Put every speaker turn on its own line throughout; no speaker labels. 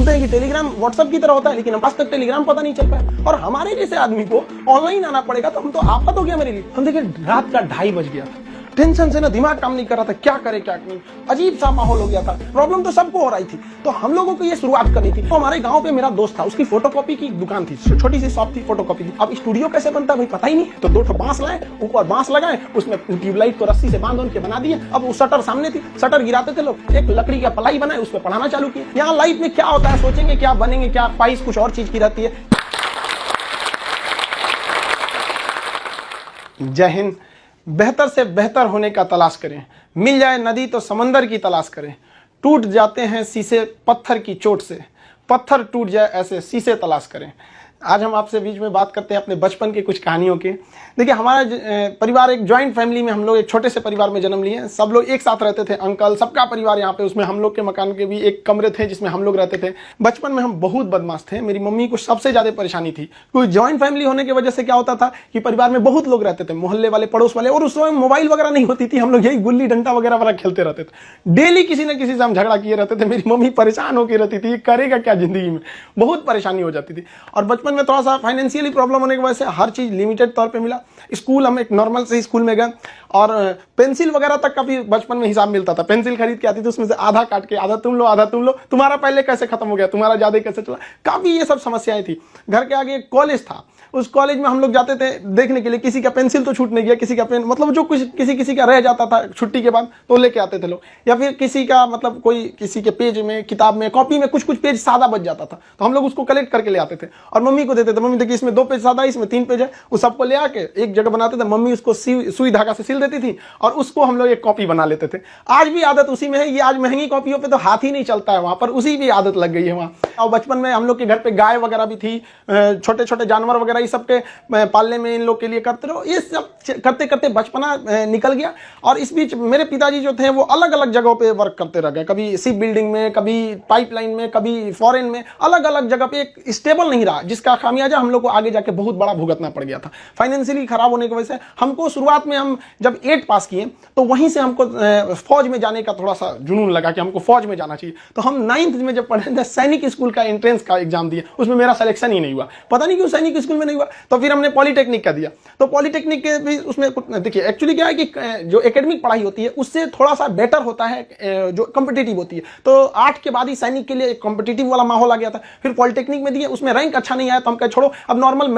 सुनते हैं कि टेलीग्राम व्हाट्सएप की तरह होता है, लेकिन आज तक टेलीग्राम पता नहीं चल पाया। और हमारे जैसे आदमी को ऑनलाइन आना पड़ेगा, तो हम तो आफत हो गया मेरे लिए। हम देखिए रात का 2:30 बज गया था, टेंशन से ना दिमाग काम नहीं कर रहा था, क्या करे क्या नहीं, अजीब सा माहौल हो गया था। प्रॉब्लम तो सबको हो रही थी, तो हम लोगों को ये शुरुआत करनी थी। तो हमारे गांव पे मेरा दोस्त था, उसकी फोटोकॉपी की दुकान थी, छोटी सी शॉप थी, फोटोकॉपी की। अब स्टूडियो कैसे बनता है भाई पता ही नहीं, तो 2 बांस लाए, ऊपर बांस लगाए, उसमें ट्यूबलाइट को रस्सी से बांध के बना दिए। अब वो शटर सामने थी, शटर गिराते थे लोग, एक लकड़ी का पलाई बनाए, उस पर पढ़ाना चालू किया। यहाँ लाइफ में क्या होता है, सोचेंगे क्या बनेंगे, क्या ख्वाहिश कुछ और चीज की रहती है। जय हिंद। बेहतर से बेहतर होने का तलाश करें, मिल जाए नदी तो समंदर की तलाश करें। टूट जाते हैं शीशे पत्थर की चोट से, पत्थर टूट जाए ऐसे शीशे तलाश करें। आज हम आपसे बीच में बात करते हैं अपने बचपन की कुछ कहानियों के। देखिए हमारा परिवार एक जॉइंट फैमिली में, हम लोग एक छोटे से परिवार में जन्म लिए। सब लोग एक साथ रहते थे, अंकल सबका परिवार यहाँ पे। उसमें हम लोग के मकान के भी एक कमरे थे जिसमें हम लोग रहते थे। बचपन में हम बहुत बदमाश थे, मेरी मम्मी को सबसे ज्यादा परेशानी थी। क्योंकि जॉइंट फैमिली होने की वजह से क्या होता था कि परिवार में बहुत लोग रहते थे, मोहल्ले वाले, पड़ोस वाले। और उस समय मोबाइल वगैरह नहीं होती थी, हम लोग यही गुल्ली डंडा वगैरह वाला खेलते रहते थे। डेली किसी न किसी से हम झगड़ा किए रहते थे। मेरी मम्मी परेशान होकर रहती थी, करेगा क्या जिंदगी में, बहुत परेशानी हो जाती थी। और बचपन में थोड़ा सा फाइनेंशियली प्रॉब्लम होने की वजह से हर चीज लिमिटेड तौर पे मिला। स्कूल हम एक नॉर्मल से स्कूल में गए, और पेंसिल वगैरह तक का भी बचपन में हिसाब मिलता था। पेंसिल खरीद के आती थी, उसमें से आधा काट के आधा तुम लो आधा तुम लो, तुम्हारा पहले कैसे खत्म हो गया, तुम्हारा ज्यादा कैसे चला, काफी ये सब समस्याएं थी। घर के आगे एक कॉलेज था, उस कॉलेज में हम लोग जाते थे देखने के लिए, किसी का पेंसिल तो छूट नहीं गया, किसी का पेन, मतलब जो कुछ किसी का रह जाता था छुट्टी के बाद तो लेके आते थे लोग। या फिर किसी का मतलब कोई किसी के पेज में, किताब में, कॉपी में कुछ पेज सादा बच जाता था, तो हम लोग उसको कलेक्ट करके ले आते थे और मम्मी को देते थे। मम्मी देखिए इसमें 2 पेज सादा है, इसमें 3 पेज है, वो सबको ले आके एक जगह बनाते थे। मम्मी उसको सुई धागा से सिल देती थी और उसको हम लोग एक कॉपी बना लेते थे। आज भी आदत उसी में है। ये आज महंगी कॉपियों पे तो हाथ ही नहीं चलता है, वहां पर उसी भी आदत लग गई है वहां। और बचपन में हम लोग के घर पे गाय वगैरह भी थी, छोटे छोटे जानवर वगैरह, ये सब के पालने में इन लोग के लिए करते रहो। ये सब करते करते बचपना निकल गया। और इस बीच मेरे पिताजी जो थे वो अलग अलग जगहों पे वर्क करते रह गए, कभी शिप बिल्डिंग में, कभी पाइपलाइन में, कभी फॉरेन में, अलग अलग जगह पे। एक स्टेबल नहीं रहा, जिसका खामियाजा हम लोग को आगे जाके बहुत बड़ा भुगतना पड़ गया था। फाइनेंशियली खराब होने की वजह से हमको शुरुआत में, हम जब 8 पास किए तो वहीं से हमको फौज में जाने का थोड़ा सा जुनून लगा कि हमको फौज में जाना चाहिए। तो हम 9th में जब पढ़े थे, सैनिक स्कूल का एंट्रेंस का एग्जाम दिए, उसमें मेरा सिलेक्शन ही नहीं हुआ। पता नहीं क्यों सैनिक स्कूल में नहीं हुआ। तो फिर हमने पॉलिटेक्निक का दिया, तो पॉलिटेक्निक के भी उसमें देखिए एक्चुअली क्या है कि जो एकेडमिक पढ़ाई होती है उससे थोड़ा सा बेटर होता है, जो कॉम्पिटिटिव होती है। तो 8 के बाद ही सैनिक के लिए कॉम्पिटिटिव वाला माहौल आ गया था। फिर पॉलिटेक्निक में दिए, उसमें रैंक अच्छा नहीं आया, तो हम कहे छोड़ो, अब नॉर्मल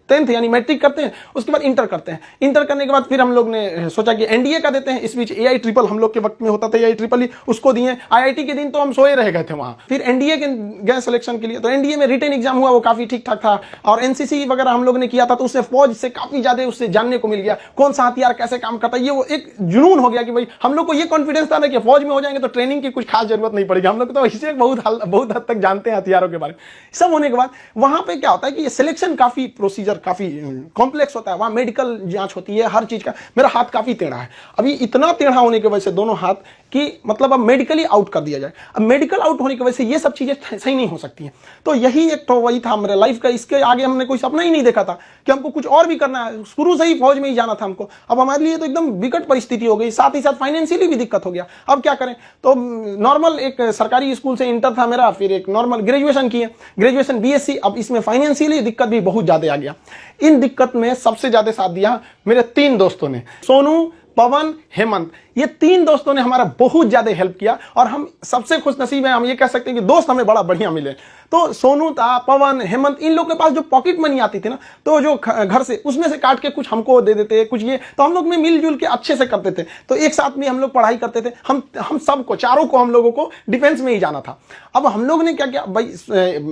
10th यानी मैट्रिक करते हैं, उसके बाद इंटर करते हैं। इंटर करने के बाद फिर हम लोग ने सोचा कि एनडीए का देते हैं। इस बीच AI ट्रिपल हम लोग के वक्त में होता था, AI ट्रिपल ही, उसको दिए। IIT के दिन तो हम सोए रह गए थे वहां। फिर एनडीए के गए सिलेक्शन के लिए, तो एनडीए में रिटन एग्जाम हुआ, वो काफी ठीक ठाक था। और एनसीसी वगैरह हम लोग ने किया था, तो उससे फौज से काफी ज्यादा उससे जानने को मिल गया, कौन सा हथियार कैसे काम करता है। ये वो एक जुनून हो गया कि भाई हम लोग को ये कॉन्फिडेंस था ना कि फौज में हो जाएंगे तो ट्रेनिंग की कुछ खास जरूरत नहीं पड़ेगी। हम लोग तो इससे बहुत हद तक जानते हैं हथियारों के बारे में। सब होने के बाद वहां पे क्या होता है कि ये सिलेक्शन काफी प्रोसीजर काफी कॉम्प्लेक्स होता है। वहां मेडिकल जांच होती है, हर चीज का। मेरा हाथ काफी टेढ़ा है, अभी इतना टेढ़ा होने की वजह से दोनों हाथ कि मतलब अब मेडिकली आउट कर दिया जाए। अब मेडिकल आउट होने की वजह से ये सब चीजें सही नहीं हो सकती हैं। तो यही एक तो वही था मेरे लाइफ का। इसके आगे हमने कोई सपना ही नहीं देखा था कि हमको कुछ और भी करना है। शुरू से ही फौज में ही जाना था हमको। अब हमारे लिए तो एकदम विकट परिस्थिति हो गई, साथ ही साथ फाइनेंशियली भी दिक्कत हो गया। अब क्या करें? तो नॉर्मल एक सरकारी स्कूल से इंटर था मेरा, फिर एक नॉर्मल ग्रेजुएशन किए, ग्रेजुएशन BSc। अब इसमें फाइनेंशियली दिक्कत भी बहुत ज्यादा आ गया। इन दिक्कत में सबसे ज्यादा साथ दिया मेरे 3 दोस्तों ने, सोनू, पवन, हेमंत। ये 3 दोस्तों ने हमारा बहुत ज्यादा हेल्प किया और हम सबसे खुश नसीब है। हम ये कह सकते हैं कि दोस्त हमें बड़ा बढ़िया मिले। तो सोनू था, पवन, हेमंत, इन लोग के पास जो पॉकेट मनी आती थी ना, तो जो घर से उसमें से काट के कुछ हमको दे देते, कुछ ये, तो हम लोग में मिलजुल के अच्छे से करते थे। तो एक साथ में हम लोग पढ़ाई करते थे। हम सबको, चारों को, हम लोगों को डिफेंस में ही जाना था। अब हम लोग ने क्या किया भाई,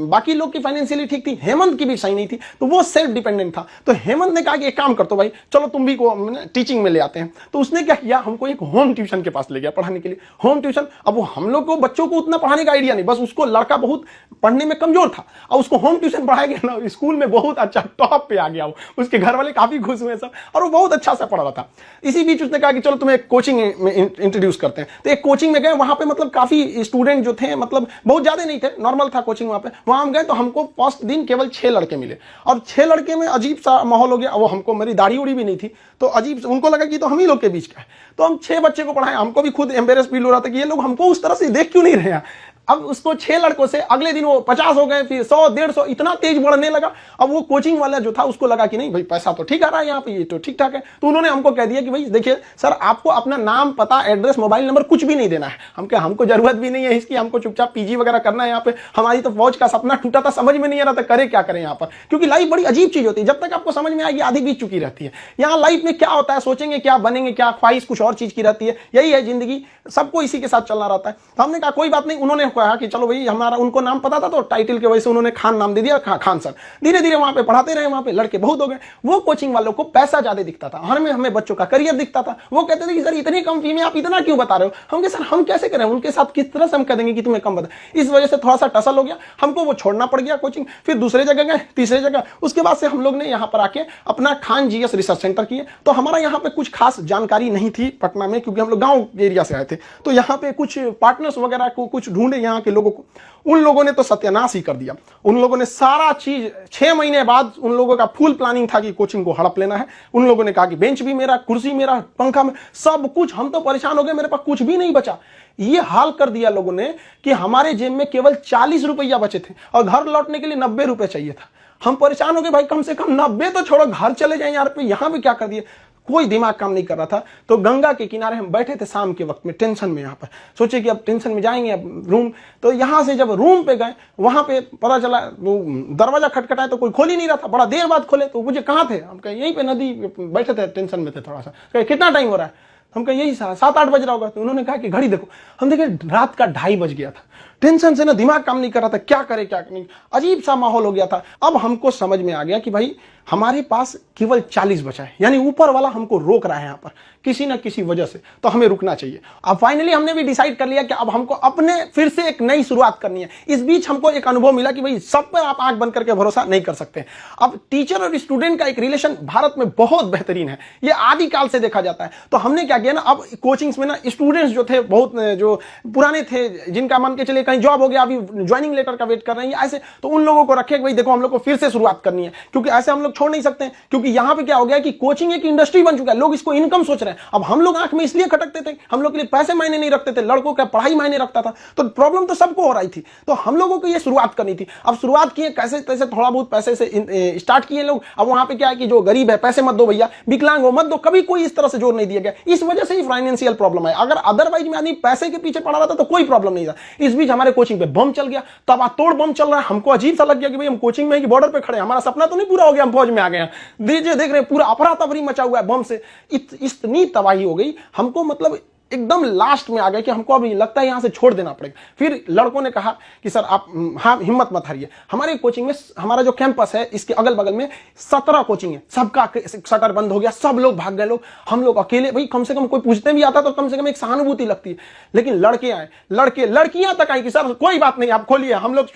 बाकी लोग की फाइनेंशियली ठीक थी, हेमंत की भी सही नहीं थी, तो वो सेल्फ डिपेंडेंट था। तो हेमंत ने कहा कि एक काम कर, तो भाई चलो तुम भी को टीचिंग में ले आते हैं। तो उसने क्या किया, हमको एक होम ट्यूशन के पास ले गया पढ़ाने के लिए। होम ट्यूशन, अब वो हम लोग को बच्चों को उतना पढ़ाने का आइडिया नहीं, बस उसको लड़का बहुत पढ़ने में कमजोर था और उसको होम ट्यूशन पढ़ाया गया ना, स्कूल में बहुत अच्छा टॉप पे आ गया वो। उसके घर वाले काफी खुश हुए सब, और वो बहुत अच्छा सा पढ़ रहा था। इसी बीच उसने कहा कि चलो तुम्हें कोचिंग में इंट्रोड्यूस करते हैं। तो एक कोचिंग में गए, वहां पे मतलब काफी स्टूडेंट जो थे, मतलब बहुत ज्यादा नहीं थे, नॉर्मल था कोचिंग वहां पे। वहां हम गए तो हमको फर्स्ट दिन केवल 6 लड़के मिले, और 6 लड़के में अजीब सा माहौल हो गया। वो हमको, मेरी दाढ़ी उड़ी भी नहीं थी, तो अजीब, उनको लगा कि तो हम ही लोग के बीच का है। तो हम 6 बच्चे को पढ़ाए, हमको भी खुद एम्बेरस फील हो रहा था कि ये लोग हमको उस तरह से देख क्यों नहीं रहे हैं। अब उसको 6 लड़कों से अगले दिन वो 50 हो गए, फिर 100, 150, इतना तेज बढ़ने लगा। अब वो कोचिंग वाला जो था उसको लगा कि नहीं भाई पैसा तो ठीक आ रहा है यहाँ पे, ये तो ठीक ठाक है। तो उन्होंने हमको कह दिया कि भाई देखिए सर, आपको अपना नाम, पता, एड्रेस, मोबाइल नंबर कुछ भी नहीं देना है। हमको जरूरत भी नहीं है इसकी, हमको चुपचाप पीजी वगैरह करना है यहाँ पे। हमारी तो फौज का सपना टूटा था, समझ में नहीं आ रहा था करे क्या करें यहाँ पर, क्योंकि लाइफ बड़ी अजीब चीज होती है। जब तक आपको समझ में आएगी आधी बीत चुकी रहती है। यहाँ लाइफ में क्या होता है, सोचेंगे क्या, बनेंगे क्या, ख्वाहिश कुछ और चीज की रहती है। यही है जिंदगी, सबको इसी के साथ चलना रहता है। तो हमने कहा कोई बात नहीं। उन्होंने कहा कि चलो भाई, हमारा उनको नाम पता था तो टाइटल के वजह से उन्होंने खान नाम दे दिया, खान सर। धीरे धीरे वहां पे पढ़ाते रहे, वहां पे लड़के बहुत हो गए। वो कोचिंग वालों को पैसा ज्यादा दिखता था, हमें बच्चों का करियर दिखता था। वो कहते थे कि सर इतनी कम फी में आप इतना क्यों बता रहे हो। हम कहे सर हम कैसे करें, उनके साथ किस तरह से हम कह देंगे कि तुम्हें कम बता। इस वजह से थोड़ा सा टसल हो गया, हमको वो छोड़ना पड़ गया कोचिंग। फिर दूसरे जगह गए, तीसरे जगह। उसके बाद से हम लोग ने यहाँ पर आके अपना खान जीएस रिसर्च सेंटर किए। तो हमारा यहाँ पे कुछ खास जानकारी नहीं थी पटना में, क्योंकि हम लोग गांव एरिया से आए थे। तो यहाँ पे कुछ पार्टनर्स वगैरह को कुछ ढूंढे यहाँ के लोगों को, उन लोगों ने तो सत्यानाश ही कर दिया। उन लोगों ने सारा चीज 6 महीने बाद उन लोगों का फुल प्लानिंग था कि कोचिंग को हड़प लेना है। उन लोगों ने कहा कि बेंच भी मेरा, कुर्सी मेरा, पंखा में, सब कुछ। हम तो परेशान हो गए, मेरे पास कुछ भी नहीं बचा। ये हाल कर दिया लोगों ने कि हमारे जेब में केवल 40 रुपया बचे थे और घर लौटने के लिए 90 रुपए चाहिए था। हम परेशान हो गए, भाई कम से कम 90 तो छोड़ो, घर चले जाए यार, पे यहाँ पे क्या कर दिए। कोई दिमाग काम नहीं कर रहा था। तो गंगा के किनारे हम बैठे थे शाम के वक्त में, टेंशन में। यहाँ पर सोचे कि अब टेंशन में जाएंगे, अब रूम। तो यहाँ से जब रूम पे गए, वहां पे पता चला वो दरवाजा खटखटाए तो कोई खोल ही नहीं रहा था। बड़ा देर बाद खोले तो मुझे कहाँ थे, हम कहे यहीं पे नदी बैठे थे, टेंशन में थे थोड़ा सा। कहे कितना टाइम हो रहा है, हम कहे यही 7-8 बज रहा होगा। तो उन्होंने कहा कि घड़ी देखो। हम देखे रात का 2:30 बज गया था। टेंशन से ना दिमाग काम नहीं कर रहा था, क्या करे क्या नहीं, अजीब सा माहौल हो गया था। अब हमको समझ में आ गया कि भाई हमारे पास केवल 40 बचा है, यानी ऊपर वाला हमको रोक रहा है यहाँ पर किसी ना किसी वजह से, तो हमें रुकना चाहिए। अब फाइनली हमने भी डिसाइड कर लिया कि अब हमको अपने फिर से एक नई शुरुआत करनी है। इस बीच हमको एक अनुभव मिला कि भाई सब पर आप आंख बंद करके भरोसा नहीं कर सकते। अब टीचर और स्टूडेंट का एक रिलेशन भारत में बहुत बेहतरीन है, ये आदिकाल से देखा जाता है। तो हमने क्या किया ना, अब कोचिंग्स में ना स्टूडेंट्स जो थे, बहुत जो पुराने थे, जिनका मान के चलिए कहीं जॉब हो गया, अभी ज्वाइनिंग लेटर का वेट कर रहे हैं ऐसे, तो उन लोगों को रखे भाई देखो हम लोग को फिर से शुरुआत करनी है, क्योंकि ऐसे हम लोग छोड़ नहीं सकते हैं। क्योंकि यहां पे क्या हो गया कि कोचिंग एक इंडस्ट्री बन चुका है, लोग इसको इनकम सोच रहे हैं। अब हम लोग आंख में इसलिए खटकते थे, हम लोग के लिए पैसे मायने नहीं रखते थे, लड़कों का पढ़ाई मायने रखता था। तो प्रॉब्लम तो सबको हो रही थी, तो हम लोगों को ये शुरुआत करनी थी। अब शुरुआत किए कैसे तैसे, थोड़ा बहुत पैसे से स्टार्ट किए लोग। अब वहां पे क्या है कि जो गरीब है पैसे मत दो भैया, विकलांग हो मत दो, कभी कोई इस तरह से जोर नहीं दिया गया। इस वजह से ही फाइनेंशियल प्रॉब्लम है। अगर अदरवाइज में आदमी पैसे के पीछे पड़ा रहता तो कोई प्रॉब्लम नहीं था। इस बीच हमारे कोचिंग पे बम चल गया, तब तोड़ बम चल रहा है। हमको अजीब सा लग गया कि भाई हम कोचिंग में बॉर्डर पे खड़े, हमारा सपना तो नहीं पूरा हो गया, हम फौज में आ गए हैं। देख रहे पूरा अफरा तफरी मचा हुआ है बम से। इतनी तबाही हो गई, हमको मतलब एकदम लास्ट में आ गए कि हमको अब लगता है यहां से छोड़ देना पड़ेगा। फिर लड़कों ने कहा कि सर आप हाँ हिम्मत मत हारिए। हमारे कोचिंग में, हमारा जो कैंपस है इसके अगल बगल में 17 कोचिंग है, सबका शटर बंद हो गया, सब लोग भाग गए। लोग, हम लोग अकेले, भाई कम से कम कोई पूछते भी आता तो कम से कम एक सहानुभूति लगती है। लेकिन लड़के आए, लड़कियां तक आई कि सर कोई बात नहीं आप खोलिए, हम लोग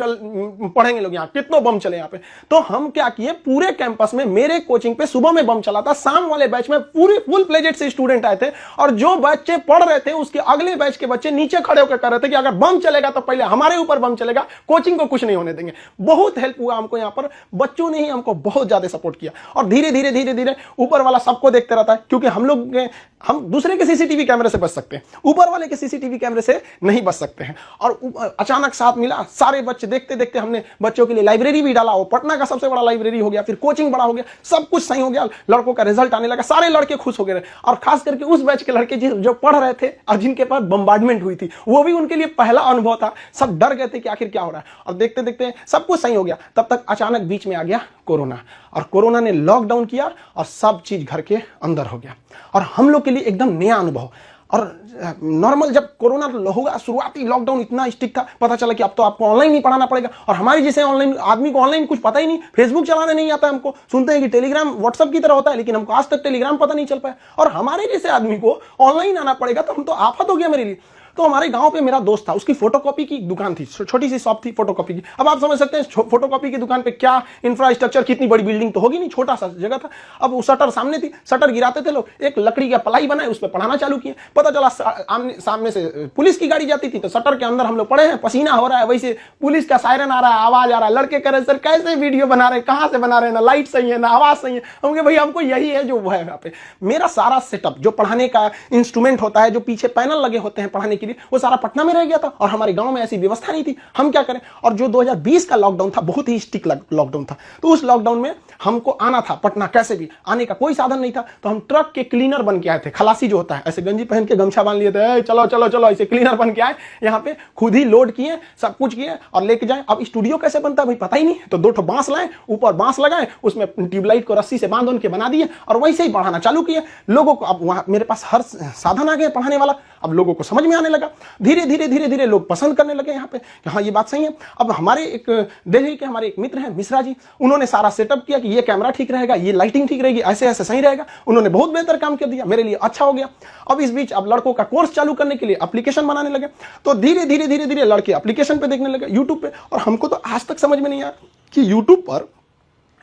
पढ़ेंगे लोग, यहाँ कितनों बम चले यहाँ पे। तो हम क्या किए, पूरे कैंपस में मेरे कोचिंग पे सुबह में बम चला था, शाम वाले बैच में पूरे फुल प्लेजेड से स्टूडेंट आए थे, और जो बच्चे पढ़ रहे थे उसके अगले बैच के बच्चे नीचे खड़े होकर कह रहे थे कि अगर बम चलेगा तो पहले हमारे ऊपर बम चलेगा, कोचिंग को कुछ नहीं होने देंगे। बहुत हेल्प हुआ हमको यहाँ पर, बच्चों ने ही हमको बहुत ज्यादा सपोर्ट किया। और धीरे धीरे ऊपर वाला सबको देखते रहता है, क्योंकि हम दूसरे के सीसीटीवी कैमरे से बच सकते हैं, ऊपर वाले के सीसीटीवी कैमरे से नहीं बच सकते हैं। और अचानक साथ मिला, सारे बच्चे देखते देखते हमने बच्चों के लिए लाइब्रेरी भी डाला, वो पटना का सबसे बड़ा लाइब्रेरी हो गया, फिर कोचिंग बड़ा हो गया, सब कुछ सही हो गया। लड़कों का रिजल्ट आने लगा, सारे लड़के खुश हो गए। और खास करके उस बैच के लड़के जो पढ़ रहे थे और जिनके पास बम्बार्डमेंट हुई थी, वो भी उनके लिए पहला अनुभव था। सब डर गए थे कि आखिर क्या हो रहा है, और देखते देखते सब कुछ सही हो गया। तब तक अचानक बीच में आ गया कोरोना, और कोरोना ने लॉकडाउन किया और सब चीज घर के अंदर हो गया, और हम लोग के लिए एकदम नया अनुभव। और नॉर्मल जब कोरोना होगा, शुरुआती लॉकडाउन इतना स्ट्रिक्ट था, पता चला कि अब तो आपको ऑनलाइन ही पढ़ाना पड़ेगा। और हमारे जैसे ऑनलाइन आदमी को ऑनलाइन कुछ पता ही नहीं, फेसबुक चलाने नहीं आता हमको, सुनते हैं कि टेलीग्राम व्हाट्सएप की तरह होता है, लेकिन हमको आज तक टेलीग्राम पता नहीं चल पाया। और हमारे जैसे आदमी को ऑनलाइन आना पड़ेगा, तो हम तो आफत हो गया मेरे लिए। तो हमारे गांव पे मेरा दोस्त था, उसकी फोटोकॉपी की दुकान थी, छोटी सी शॉप थी फोटोकॉपी की। अब आप समझ सकते हैं फोटोकॉपी की दुकान पे क्या इंफ्रास्ट्रक्चर, कितनी बड़ी बिल्डिंग तो होगी नहीं, छोटा सा जगह था। अब वो शटर सामने थी, शटर गिराते थे लोग, एक लकड़ी का पलाई बनाए उस पर पढ़ाना चालू किए। पता चला सामने से पुलिस की गाड़ी जाती थी, तो शटर के अंदर हम लोग पड़े हैं, पसीना हो रहा है, वैसे पुलिस का सायरन आ रहा है, आवाज आ रहा है। लड़के कह रहे सर कैसे वीडियो बना रहे हैं, कहां से बना रहे हैं, ना लाइट सही है ना आवाज सही है। हम भाई हमको यही है जो है यहाँ पे। मेरा सारा सेटअप, जो पढ़ाने का इंस्ट्रूमेंट होता है, जो पीछे पैनल लगे होते हैं पढ़ाने के के लिए, वो सारा पटना में रह गया था और हमारे गांव में ऐसी व्यवस्था नहीं थी, हम क्या करें। और जो 2020 का लॉकडाउन था बहुत ही स्ट्रिक्ट लॉकडाउन था, तो उस लॉकडाउन में हमको आना था पटना, कैसे भी आने का कोई साधन नहीं था, तो हम ट्रक के क्लीनर बन के आए थे। खलासी जो होता है, ऐसे गंजी पहन के गमछा बांध लिए थे, चलो चलो चलो, ऐसे क्लीनर बन के आए, यहाँ पे खुद ही लोड किए, सब कुछ किए और लेके जाए। अब स्टूडियो कैसे बनता है भाई पता ही नहीं, तो 2 बांस लाए, ऊपर बांस लगाए, उसमें ट्यूबलाइट को रस्सी से बांध के बना दिए और वैसे ही पढ़ाना चालू किए लोगों को। अब वहां मेरे पास हर साधन आ गए पढ़ाने वाला, अब लोगों को समझ में आने लगा, धीरे धीरे धीरे धीरे लोग पसंद करने लगे यहाँ पे, हाँ ये बात सही है। अब हमारे एक दिल्ली के हमारे एक मित्र हैं मिश्रा जी, उन्होंने सारा सेटअप किया कि ये कैमरा ठीक रहेगा, ये लाइटिंग ठीक रहेगी, ऐसे ऐसे सही रहेगा, उन्होंने बहुत बेहतर काम कर दिया, मेरे लिए अच्छा हो गया। अब इस बीच अब लड़कों का कोर्स चालू करने के लिए एप्लीकेशन बनाने लगे, तो धीरे धीरे धीरे धीरे लड़के एप्लीकेशन पे देखने लगे यूट्यूब पे। और हमको तो आज तक समझ में नहीं आया कि यूट्यूब पर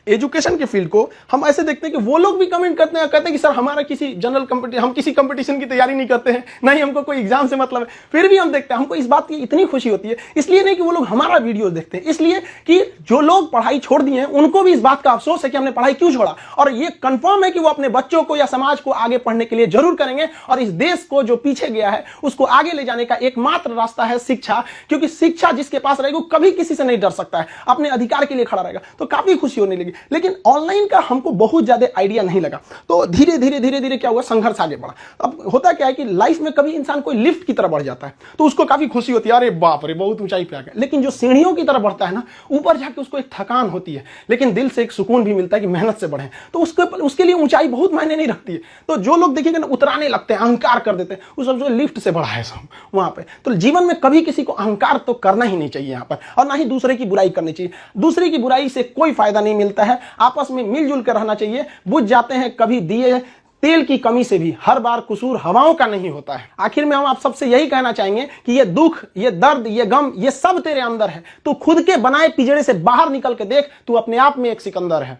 एजुकेशन के फील्ड को हम ऐसे देखते हैं कि वो लोग भी कमेंट करते हैं, कहते हैं कि सर हमारा किसी जनरल कंपटीशन, हम किसी कंपटीशन की तैयारी नहीं करते हैं, ना ही हमको कोई एग्जाम से मतलब है, फिर भी हम देखते हैं। हमको इस बात की इतनी खुशी होती है, इसलिए नहीं कि वो लोग हमारा वीडियो देखते हैं, इसलिए कि जो लोग पढ़ाई छोड़ दिए हैं उनको भी इस बात का अफसोस है कि हमने पढ़ाई क्यों छोड़ा, और ये कंफर्म है कि वो अपने बच्चों को या समाज को आगे पढ़ने के लिए जरूर करेंगे। और इस देश को जो पीछे गया है उसको आगे ले जाने का एकमात्र रास्ता है शिक्षा, क्योंकि शिक्षा जिसके पास रहेगी वो कभी किसी से नहीं डर सकता है, अपने अधिकार के लिए खड़ा रहेगा। तो काफी खुशी होने लगी, लेकिन ऑनलाइन का हमको बहुत ज्यादा आइडिया नहीं लगा, तो धीरे धीरे धीरे धीरे क्या हुआ, संघर्ष आगे बढ़ा। अब होता क्या है कि लाइफ में कभी इंसान कोई लिफ्ट की तरफ बढ़ जाता है तो उसको काफी खुशी होती है, अरे बाप रे बहुत ऊंचाई पे आ गया। लेकिन जो सीढ़ियों की तरफ बढ़ता है ना, ऊपर जाके उसको एक थकान होती है, लेकिन दिल से एक सुकून भी मिलता है कि मेहनत से बढ़े, तो उसके लिए ऊंचाई बहुत मायने नहीं रखती है। तो जो लोग देखिएगा ना उतराने लगते हैं, अहंकार कर देते हैं, उस सबसे लिफ्ट से बढ़ा है सब वहां पे। तो जीवन में कभी किसी को अहंकार तो करना ही नहीं चाहिए यहाँ पर, और ना ही दूसरे की बुराई करनी चाहिए। दूसरे की बुराई से कोई फायदा नहीं मिलता है, आपस में मिलजुल कर रहना चाहिए। बुझ जाते हैं कभी दिए तेल की कमी से भी, हर बार कसूर हवाओं का नहीं होता है। आखिर में हम आप सबसे यही कहना चाहेंगे कि ये दुख, ये दर्द, ये गम, ये सब तेरे अंदर है, तू खुद के बनाए पिंजरे से बाहर निकल के देख, तू अपने आप में एक सिकंदर है।